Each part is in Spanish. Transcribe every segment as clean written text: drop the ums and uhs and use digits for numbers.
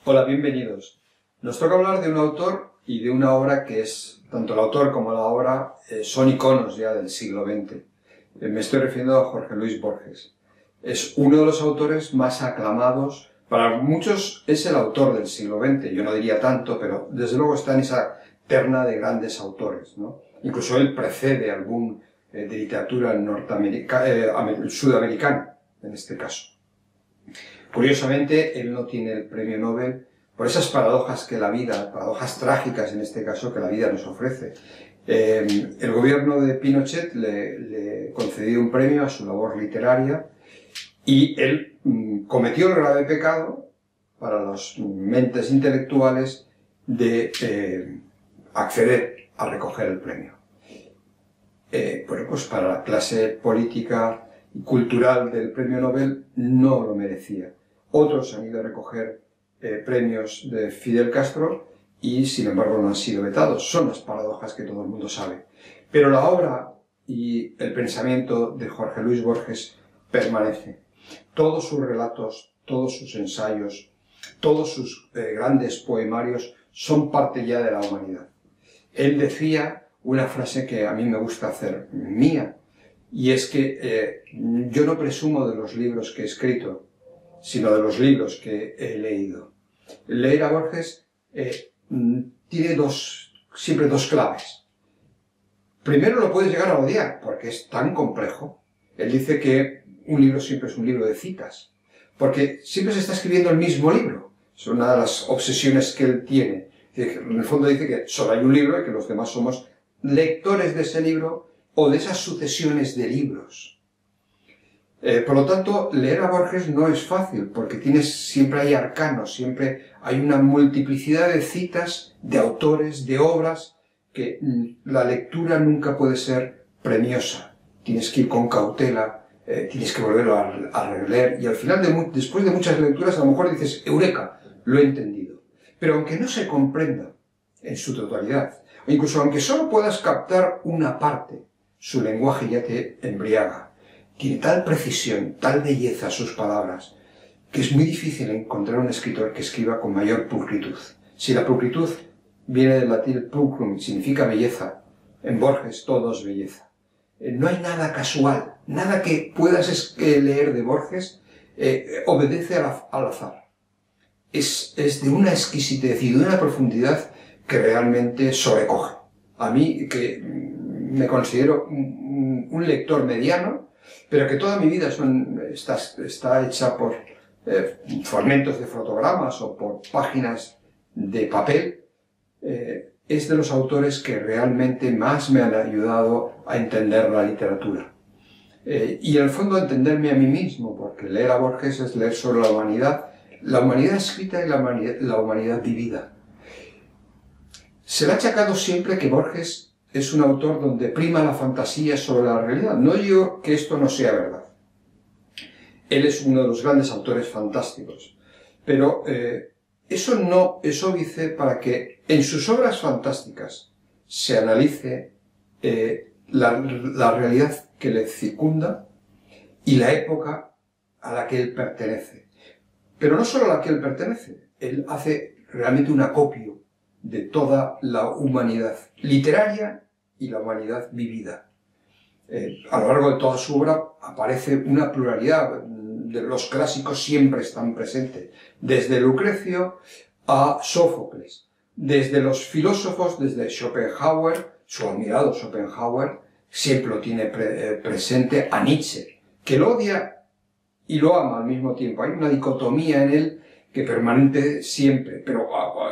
Hola, bienvenidos. Nos toca hablar de un autor y de una obra que es, tanto el autor como la obra, son iconos ya del siglo XX. Me estoy refiriendo a Jorge Luis Borges. Es uno de los autores más aclamados. Para muchos es el autor del siglo XX, yo no diría tanto, pero desde luego está en esa terna de grandes autores, ¿no? Incluso él precede al boom de literatura sudamericana, en este caso. Curiosamente, él no tiene el premio Nobel por esas paradojas que la vida, paradojas trágicas en este caso, que la vida nos ofrece. El gobierno de Pinochet le concedió un premio a su labor literaria y él cometió el grave pecado para las mentes intelectuales de acceder a recoger el premio. Bueno, pues para la clase política y cultural del premio Nobel no lo merecía. Otros han ido a recoger premios de Fidel Castro y, sin embargo, no han sido vetados. Son las paradojas que todo el mundo sabe. Pero la obra y el pensamiento de Jorge Luis Borges permanece. Todos sus relatos, todos sus ensayos, todos sus grandes poemarios son parte ya de la humanidad. Él decía una frase que a mí me gusta hacer mía, y es que yo no presumo de los libros que he escrito, sino de los libros que he leído. Leer a Borges tiene siempre dos claves. Primero, lo puedes llegar a odiar, porque es tan complejo. Él dice que un libro siempre es un libro de citas, porque siempre se está escribiendo el mismo libro. Es una de las obsesiones que él tiene. En el fondo dice que solo hay un libro y que los demás somos lectores de ese libro o de esas sucesiones de libros. Por lo tanto, leer a Borges no es fácil, porque siempre hay arcanos, siempre hay una multiplicidad de citas, de autores, de obras, que la lectura nunca puede ser premiosa. Tienes que ir con cautela, tienes que volverlo a releer, y al final, después de muchas lecturas, a lo mejor dices, ¡eureka!, lo he entendido. Pero aunque no se comprenda en su totalidad, o incluso aunque solo puedas captar una parte, su lenguaje ya te embriaga. Tiene tal precisión, tal belleza sus palabras, que es muy difícil encontrar un escritor que escriba con mayor pulcritud. Si la pulcritud viene del latín pulcrum, significa belleza, en Borges todo es belleza. No hay nada casual, nada que puedas leer de Borges obedece al azar. Es de una exquisitez y de una profundidad que realmente sobrecoge. A mí, que me considero un lector mediano, pero que toda mi vida está hecha por fragmentos de fotogramas o por páginas de papel, es de los autores que realmente más me han ayudado a entender la literatura. Y en el fondo a entenderme a mí mismo, porque leer a Borges es leer sobre la humanidad escrita y la humanidad vivida. Se le ha achacado siempre que Borges es un autor donde prima la fantasía sobre la realidad. No digo que esto no sea verdad. Él es uno de los grandes autores fantásticos. Pero eso no es óbice para que en sus obras fantásticas se analice la realidad que le circunda y la época a la que él pertenece. Pero no solo a la que él pertenece. Él hace realmente un acopio de toda la humanidad literaria y la humanidad vivida. A lo largo de toda su obra aparece una pluralidad. Los clásicos siempre están presentes, desde Lucrecio a Sófocles, desde los filósofos, desde Schopenhauer, su admirado Schopenhauer, siempre lo tiene presente, a Nietzsche, que lo odia y lo ama al mismo tiempo. Hay una dicotomía en él que permanece siempre, pero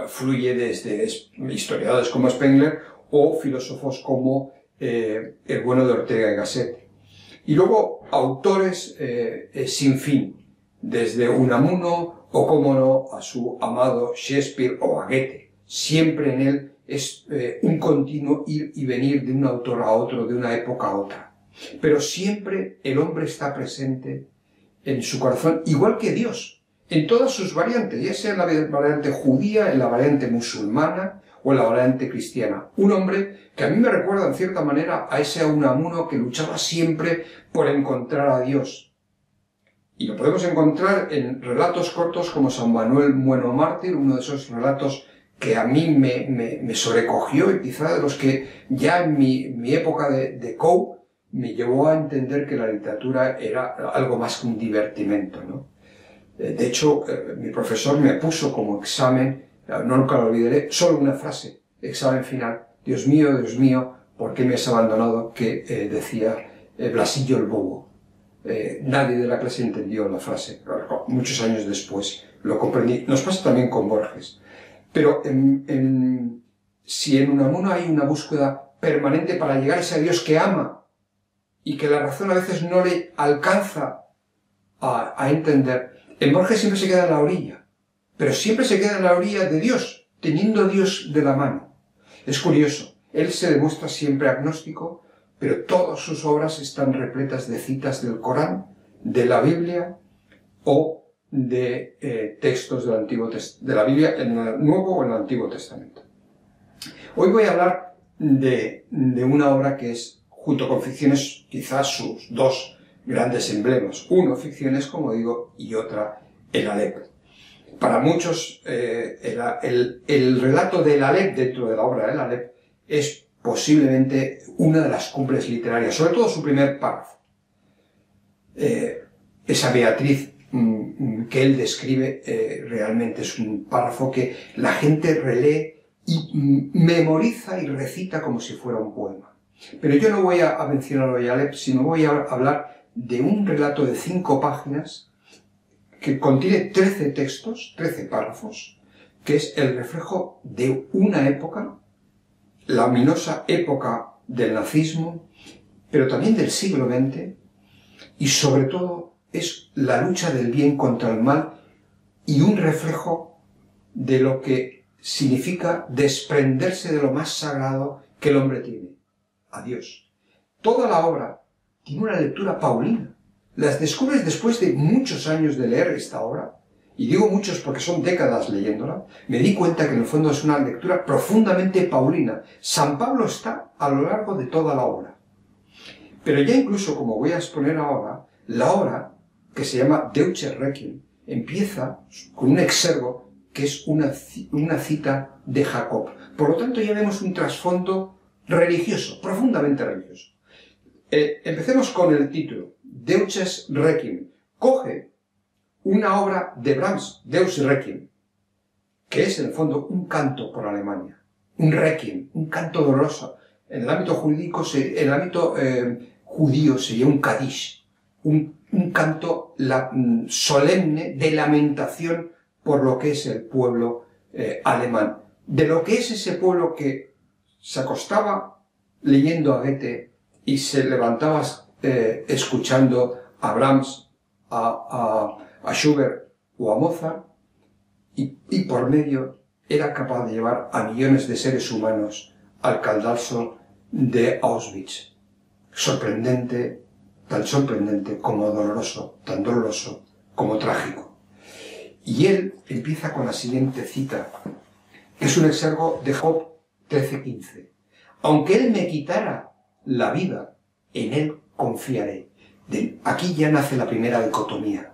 fluye desde historiadores como Spengler o filósofos como el bueno de Ortega y Gasset. Y luego autores sin fin, desde Unamuno o, cómo no, a su amado Shakespeare o a Goethe. Siempre en él es un continuo ir y venir de un autor a otro, de una época a otra. Pero siempre el hombre está presente en su corazón, igual que Dios, en todas sus variantes, ya sea en la variante judía, en la variante musulmana o la variante cristiana. Un hombre que a mí me recuerda en cierta manera a ese Unamuno que luchaba siempre por encontrar a Dios. Y lo podemos encontrar en relatos cortos como San Manuel Bueno Mártir, uno de esos relatos que a mí me sobrecogió y quizá de los que ya en mi época de COU me llevó a entender que la literatura era algo más que un divertimento, ¿no? De hecho, mi profesor me puso como examen, nunca lo olvidaré, solo una frase, examen final: Dios mío, ¿por qué me has abandonado? Que decía Blasillo el Bobo. Nadie de la clase entendió la frase. Muchos años después lo comprendí. Nos pasa también con Borges. Pero si en Unamuno hay una búsqueda permanente para llegar a ese Dios que ama y que la razón a veces no le alcanza a entender, en Borges siempre se queda en la orilla, pero siempre se queda en la orilla de Dios, teniendo a Dios de la mano. Es curioso, él se demuestra siempre agnóstico, pero todas sus obras están repletas de citas del Corán, de la Biblia o de textos del de la Biblia en el Nuevo o en el Antiguo Testamento. Hoy voy a hablar de una obra que es, junto con Ficciones, quizás sus dos grandes emblemas. Uno, Ficciones, como digo, y otra, el Alep. Para muchos, el relato del Alep dentro de la obra del Alep es posiblemente una de las cumbres literarias, sobre todo su primer párrafo. Esa Beatriz que él describe realmente es un párrafo que la gente relee y memoriza y recita como si fuera un poema. Pero yo no voy a mencionar hoy a Alep, sino voy a hablar de un relato de 5 páginas que contiene 13 textos, 13 párrafos, que es el reflejo de una época, la ominosa época del nazismo, pero también del siglo XX, y sobre todo es la lucha del bien contra el mal y un reflejo de lo que significa desprenderse de lo más sagrado que el hombre tiene, a Dios. Toda la obra tiene una lectura paulina. Las descubres después de muchos años de leer esta obra, y digo muchos porque son décadas leyéndola, me di cuenta que en el fondo es una lectura profundamente paulina. San Pablo está a lo largo de toda la obra. Pero ya incluso, como voy a exponer ahora, la obra, que se llama Deutsches Requiem, empieza con un exergo que es una cita de Jacob. Por lo tanto, ya vemos un trasfondo religioso, profundamente religioso. Empecemos con el título, Deutsches Requiem. Coge una obra de Brahms, Deus Requiem, que es en el fondo un canto por Alemania, un requiem, un canto doloroso. En el ámbito jurídico, en el ámbito judío sería un Kadish, un canto solemne de lamentación por lo que es el pueblo alemán, de lo que es ese pueblo que se acostaba leyendo a Goethe y se levantaba escuchando a Brahms, a Schubert o a Mozart, y por medio era capaz de llevar a millones de seres humanos al cadalso de Auschwitz. Sorprendente, tan sorprendente como doloroso, tan doloroso como trágico. Y él empieza con la siguiente cita, que es un exergo de Job 13:15. Aunque él me quitara la vida, en él confiaré. Aquí ya nace la primera dicotomía.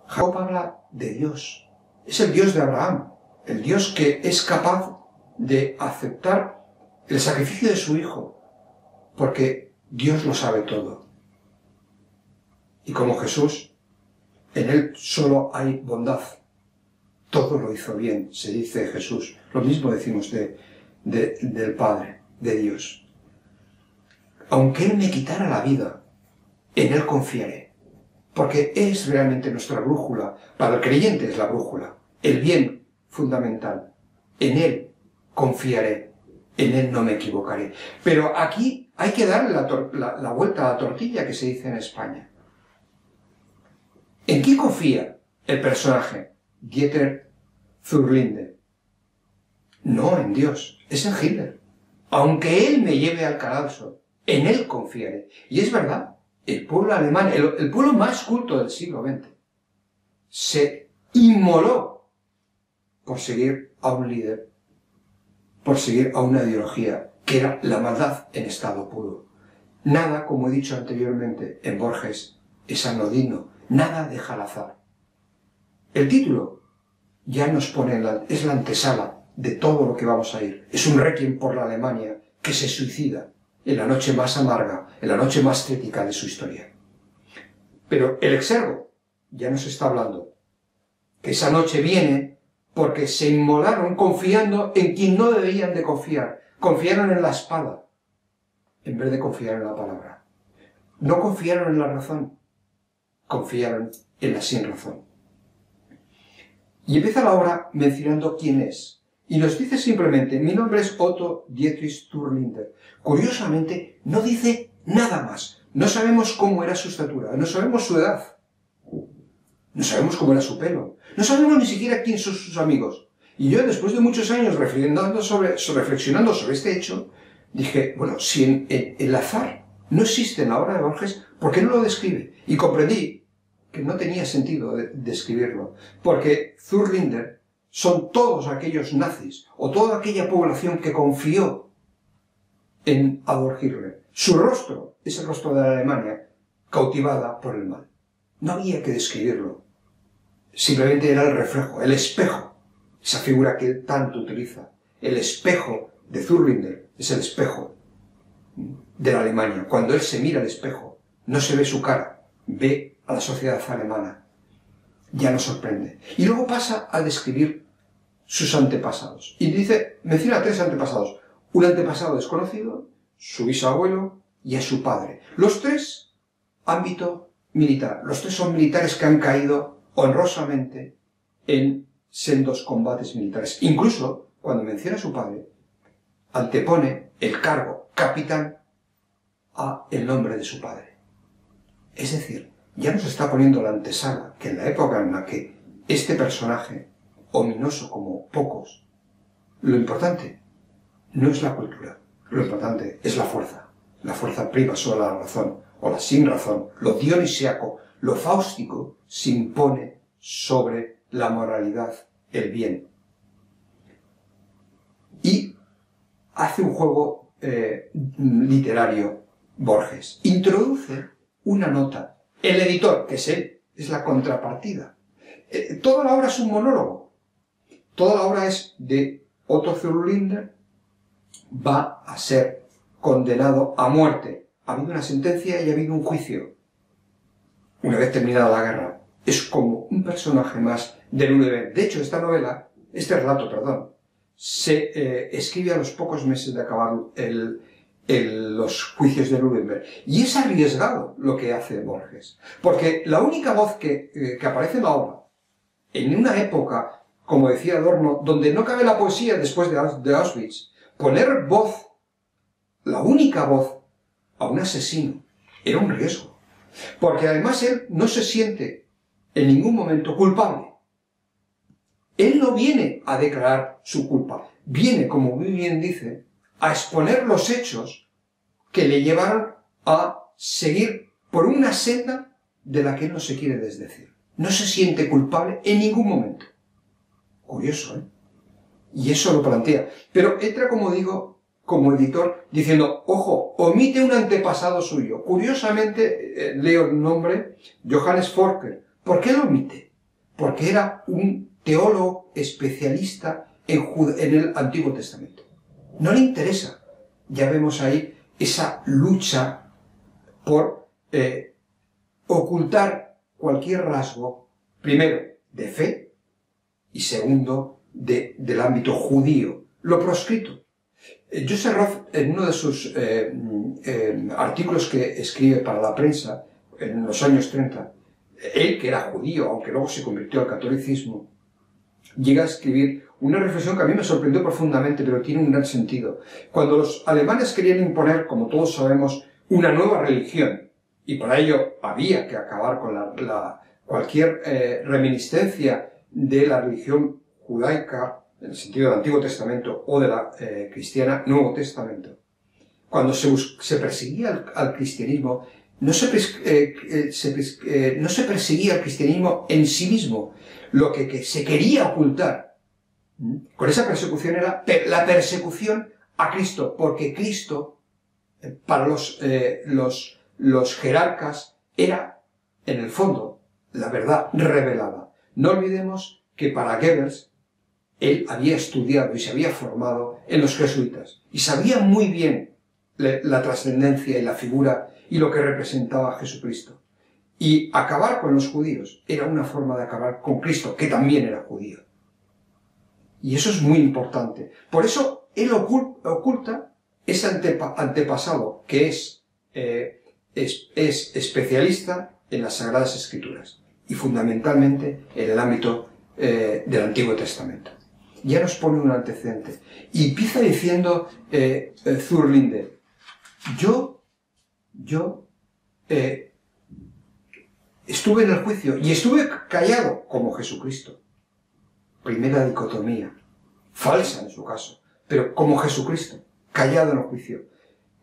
Job habla de Dios. Es el Dios de Abraham, el Dios que es capaz de aceptar el sacrificio de su hijo, porque Dios lo sabe todo. Y como Jesús, en él solo hay bondad. Todo lo hizo bien, se dice de Jesús. Lo mismo decimos del Padre, de Dios. Aunque él me quitara la vida, en él confiaré. Porque es realmente nuestra brújula. Para el creyente es la brújula. El bien fundamental. En él confiaré. En él no me equivocaré. Pero aquí hay que darle la vuelta a la tortilla que se dice en España. ¿En quién confía el personaje? Dieter Zurlinde. No en Dios, es en Hitler. Aunque él me lleve al cadalso, en él confiaré. Y es verdad, el pueblo alemán, el pueblo más culto del siglo XX, se inmoló por seguir a un líder por seguir a una ideología que era la maldad en estado puro. Nada, como he dicho anteriormente en Borges, es anodino, nada deja al azar. El título ya nos pone, es la antesala de todo lo que vamos a ir. Es un requiem por la Alemania que se suicida en la noche más amarga, en la noche más crítica de su historia. Pero el exergo ya nos está hablando que esa noche viene porque se inmolaron confiando en quien no deberían de confiar. Confiaron en la espada en vez de confiar en la palabra. No confiaron en la razón, confiaron en la sin razón. Y empieza la obra mencionando quién es. Y nos dice simplemente, mi nombre es Otto Dietrich Thurlinder. Curiosamente, no dice nada más. No sabemos cómo era su estatura, no sabemos su edad, no sabemos cómo era su pelo, no sabemos ni siquiera quién son sus amigos. Y yo, después de muchos años reflexionando sobre este hecho, dije, bueno, si el azar no existe en la obra de Borges, ¿por qué no lo describe? Y comprendí que no tenía sentido describirlo, porque Thurlinder son todos aquellos nazis, o toda aquella población que confió en Adolf Hitler. Su rostro es el rostro de la Alemania cautivada por el mal. No había que describirlo. Simplemente era el reflejo, el espejo. Esa figura que él tanto utiliza. El espejo de Thurlinder es el espejo de la Alemania. Cuando él se mira al espejo, no se ve su cara, ve a la sociedad alemana. Ya nos sorprende. Y luego pasa a describir sus antepasados. Y dice, menciona 3 antepasados. Un antepasado desconocido, su bisabuelo y a su padre. Los 3, ámbito militar. Los 3 son militares que han caído honrosamente en sendos combates militares. Incluso, cuando menciona a su padre, antepone el cargo capitán a el nombre de su padre. Es decir, ya nos está poniendo la antesala que en la época en la que este personaje, ominoso como pocos, lo importante no es la cultura, lo importante es la fuerza prima sobre la razón, o la sin razón, lo dionisiaco, lo fáustico se impone sobre la moralidad, el bien. Y hace un juego literario Borges, introduce una nota, el editor, que es él, es la contrapartida. Toda la obra es un monólogo, toda la obra es de Otto Thurlinder, va a ser condenado a muerte. Ha habido una sentencia y ha habido un juicio. Una vez terminada la guerra, es como un personaje más de Nuremberg. De hecho, este relato, se escribe a los pocos meses de acabar los juicios de Nuremberg. Y es arriesgado lo que hace Borges. Porque la única voz que aparece en la obra, en una época, como decía Adorno, donde no cabe la poesía después de Auschwitz, poner voz, la única voz, a un asesino, era un riesgo. Porque además él no se siente en ningún momento culpable. Él no viene a declarar su culpa. Viene, como muy bien dice, a exponer los hechos que le llevaron a seguir por una senda de la que él no se quiere desdecir. No se siente culpable en ningún momento. Curioso, ¿eh? Y eso lo plantea. Pero entra, como digo, como editor, diciendo, ojo, omite un antepasado suyo. Curiosamente, leo el nombre, Johannes Forker. ¿Por qué lo omite? Porque era un teólogo especialista en el Antiguo Testamento. No le interesa. Ya vemos ahí esa lucha por ocultar cualquier rasgo, primero, de fe, y segundo, del ámbito judío, lo proscrito. Joseph Roth, en uno de sus artículos que escribe para la prensa en los años 30, él que era judío, aunque luego se convirtió al catolicismo, llega a escribir una reflexión que a mí me sorprendió profundamente, pero tiene un gran sentido. Cuando los alemanes querían imponer, como todos sabemos, una nueva religión, y para ello había que acabar con cualquier reminiscencia de la religión judaica, en el sentido del Antiguo Testamento, o de la cristiana, Nuevo Testamento. Cuando se perseguía al cristianismo, no se perseguía al cristianismo en sí mismo. Lo que se quería ocultar Con esa persecución era la persecución a Cristo, porque Cristo, para los jerarcas, era, en el fondo, la verdad revelada. No olvidemos que para Goebbels, él había estudiado y se había formado en los jesuitas, y sabía muy bien la trascendencia y la figura y lo que representaba Jesucristo. Y acabar con los judíos era una forma de acabar con Cristo, que también era judío. Y eso es muy importante. Por eso él oculta ese antepasado que es especialista en las Sagradas Escrituras y fundamentalmente en el ámbito del Antiguo Testamento. Ya nos pone un antecedente. Y empieza diciendo Zur Linde, yo estuve en el juicio y estuve callado como Jesucristo. Primera dicotomía, falsa en su caso, pero como Jesucristo, callado en el juicio.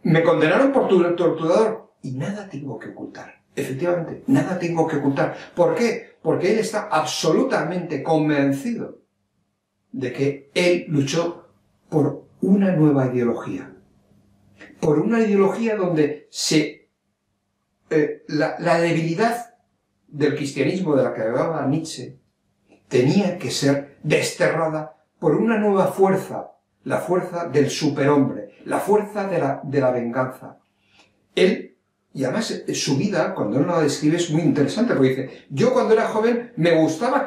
Me condenaron por torturador y nada tengo que ocultar. Efectivamente, nada tengo que ocultar. ¿Por qué? Porque él está absolutamente convencido de que él luchó por una nueva ideología. Por una ideología donde la debilidad del cristianismo de la que hablaba Nietzsche tenía que ser desterrada por una nueva fuerza, la fuerza del superhombre, la fuerza de la venganza. Él, y además su vida, cuando él la describe, es muy interesante, porque dice, yo cuando era joven me gustaba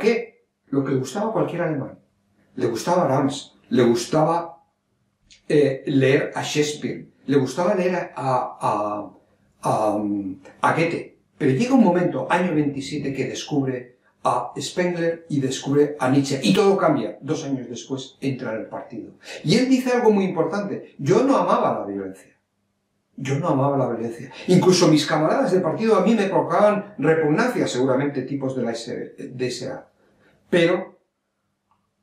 lo que le gustaba a cualquier alemán. Le gustaba Brahms, le gustaba leer a Shakespeare, le gustaba leer a Goethe. Pero llega un momento, año 27, que descubre a Spengler y descubre a Nietzsche. Y todo cambia. 2 años después entra en el partido. Y él dice algo muy importante. Yo no amaba la violencia. Yo no amaba la violencia. Incluso mis camaradas de partido a mí me provocaban repugnancia, seguramente tipos de la DSA. Pero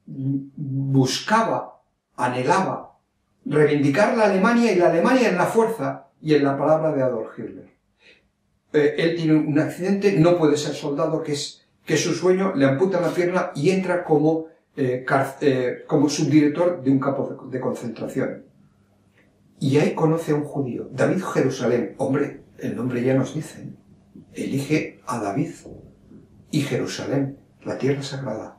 buscaba, anhelaba reivindicar la Alemania y la Alemania en la fuerza y en la palabra de Adolf Hitler. Él tiene un accidente, no puede ser soldado, que es su sueño, le amputan la pierna y entra como subdirector de un campo de concentración. Y ahí conoce a un judío, David Jerusalén. Hombre, el nombre ya nos dice, elige a David y Jerusalén, la tierra sagrada.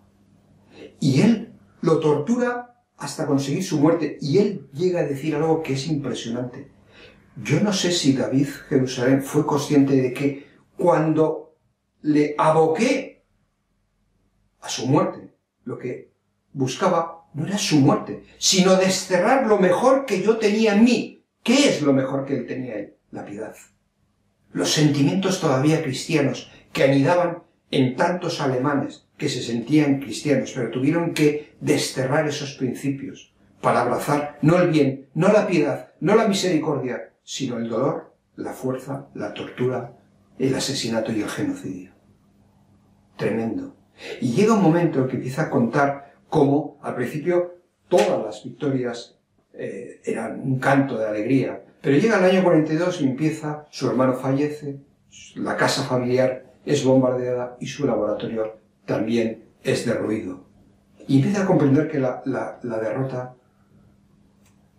Y él lo tortura hasta conseguir su muerte, y él llega a decir algo que es impresionante. Yo no sé si David Jerusalén fue consciente de que cuando le aboqué a su muerte, lo que buscaba no era su muerte, sino desterrar lo mejor que yo tenía en mí. ¿Qué es lo mejor que él tenía en él? La piedad. Los sentimientos todavía cristianos que anidaban en tantos alemanes que se sentían cristianos, pero tuvieron que desterrar esos principios para abrazar no el bien, no la piedad, no la misericordia, sino el dolor, la fuerza, la tortura, el asesinato y el genocidio. Tremendo. Y llega un momento en que empieza a contar cómo, al principio, todas las victorias eran un canto de alegría, pero llega el año 42 y empieza, su hermano fallece, la casa familiar es bombardeada y su laboratorio también es derruido. Y empieza a comprender que la derrota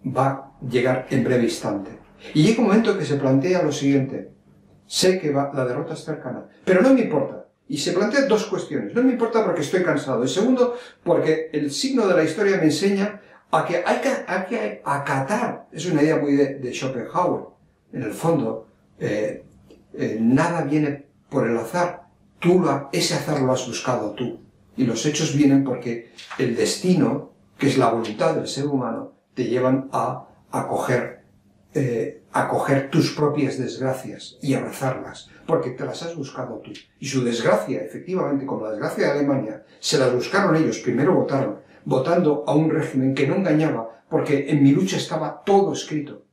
va a llegar en breve instante. Y llega un momento en que se plantea lo siguiente: sé que la derrota es cercana, pero no me importa. Y se plantea 2 cuestiones. No me importa porque estoy cansado. Y segundo, porque el signo de la historia me enseña a que hay que acatar. Es una idea muy de Schopenhauer. En el fondo, nada viene por el azar. Ese azar lo has buscado tú. Y los hechos vienen porque el destino, que es la voluntad del ser humano, te llevan a acoger tus propias desgracias y abrazarlas, porque te las has buscado tú. Y su desgracia, efectivamente, como la desgracia de Alemania, se las buscaron ellos. Primero votando a un régimen que no engañaba, porque en mi lucha estaba todo escrito,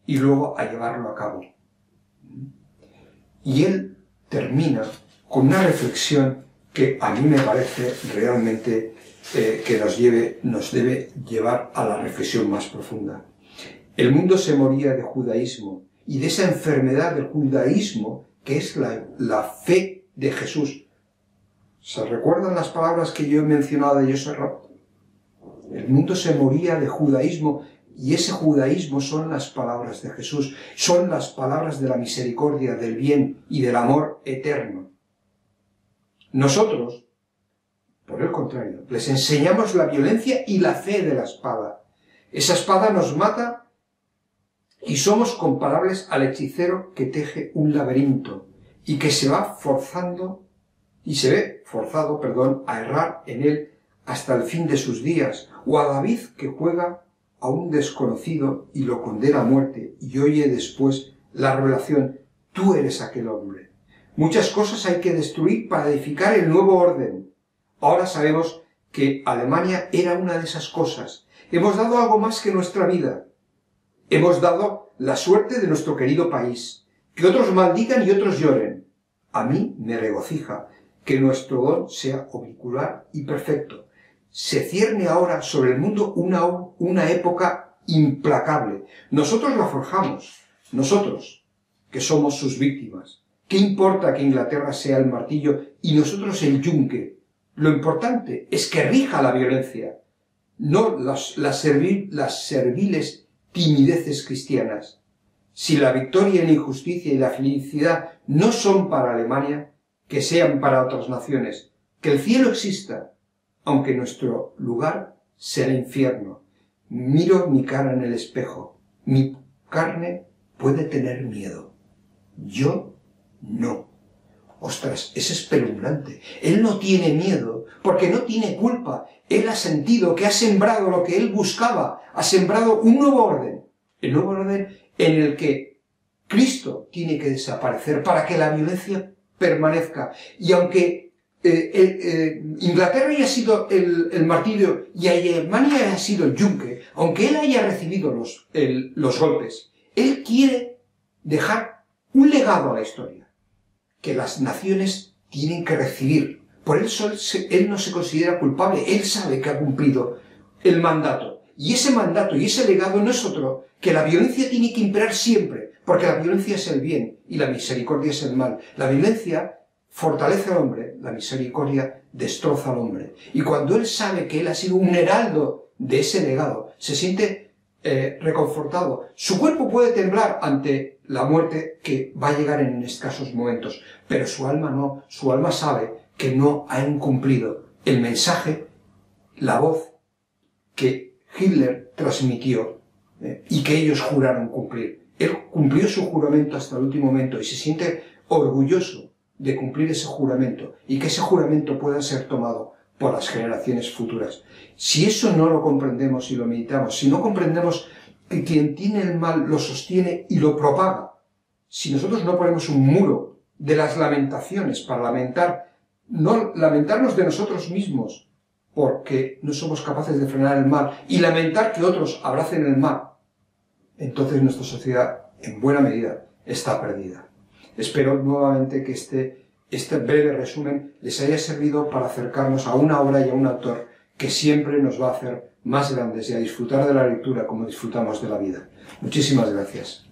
y luego a llevarlo a cabo. Y él termina con una reflexión que a mí me parece realmente que nos debe llevar a la reflexión más profunda. El mundo se moría de judaísmo, y de esa enfermedad del judaísmo, que es la fe de Jesús, ¿Se recuerdan las palabras que yo he mencionado de Joseph Roth? El mundo se moría de judaísmo, y ese judaísmo son las palabras de Jesús, son las palabras de la misericordia, del bien y del amor eterno. Nosotros, por el contrario, les enseñamos la violencia y la fe de la espada. Esa espada nos mata y somos comparables al hechicero que teje un laberinto y que se va forzado, a errar en él hasta el fin de sus días, o a David que juega a un desconocido y lo condena a muerte y oye después la revelación: tú eres aquel hombre. Muchas cosas hay que destruir para edificar el nuevo orden. Ahora sabemos que Alemania era una de esas cosas. Hemos dado algo más que nuestra vida. Hemos dado la suerte de nuestro querido país. Que otros maldigan y otros lloren. A mí me regocija que nuestro don sea auricular y perfecto. Se cierne ahora sobre el mundo una época implacable. Nosotros la forjamos, nosotros, que somos sus víctimas. ¿Qué importa que Inglaterra sea el martillo y nosotros el yunque? Lo importante es que rija la violencia, no las serviles timideces cristianas. Si la victoria en la injusticia y la felicidad no son para Alemania, que sean para otras naciones. Que el cielo exista, aunque nuestro lugar sea el infierno. Miro mi cara en el espejo. Mi carne puede tener miedo. Yo no. Ostras, es espeluznante. Él no tiene miedo, porque no tiene culpa. Él ha sentido que ha sembrado lo que él buscaba. Ha sembrado un nuevo orden. El nuevo orden en el que Cristo tiene que desaparecer para que la violencia permanezca. Y aunque Inglaterra haya sido el martirio y Alemania haya sido el yunque, aunque él haya recibido los golpes, él quiere dejar un legado a la historia que las naciones tienen que recibir. Por eso él no se considera culpable, él sabe que ha cumplido el mandato. Y ese mandato y ese legado no es otro que la violencia tiene que imperar siempre, porque la violencia es el bien y la misericordia es el mal. La violencia fortalece al hombre, la misericordia destroza al hombre. Y cuando él sabe que él ha sido un heraldo de ese legado, se siente reconfortado. Su cuerpo puede temblar ante la muerte que va a llegar en escasos momentos, pero su alma no. Su alma sabe que no ha incumplido el mensaje, la voz que Hitler transmitió y que ellos juraron cumplir. Él cumplió su juramento hasta el último momento y se siente orgulloso de cumplir ese juramento y que ese juramento pueda ser tomado por las generaciones futuras. Si eso no lo comprendemos y lo meditamos, si no comprendemos que quien tiene el mal lo sostiene y lo propaga, si nosotros no ponemos un muro de las lamentaciones para no lamentarnos de nosotros mismos porque no somos capaces de frenar el mal y lamentar que otros abracen el mal, entonces nuestra sociedad en buena medida está perdida. Espero nuevamente que este breve resumen les haya servido para acercarnos a una obra y a un autor que siempre nos va a hacer más grandes y a disfrutar de la lectura como disfrutamos de la vida. Muchísimas gracias.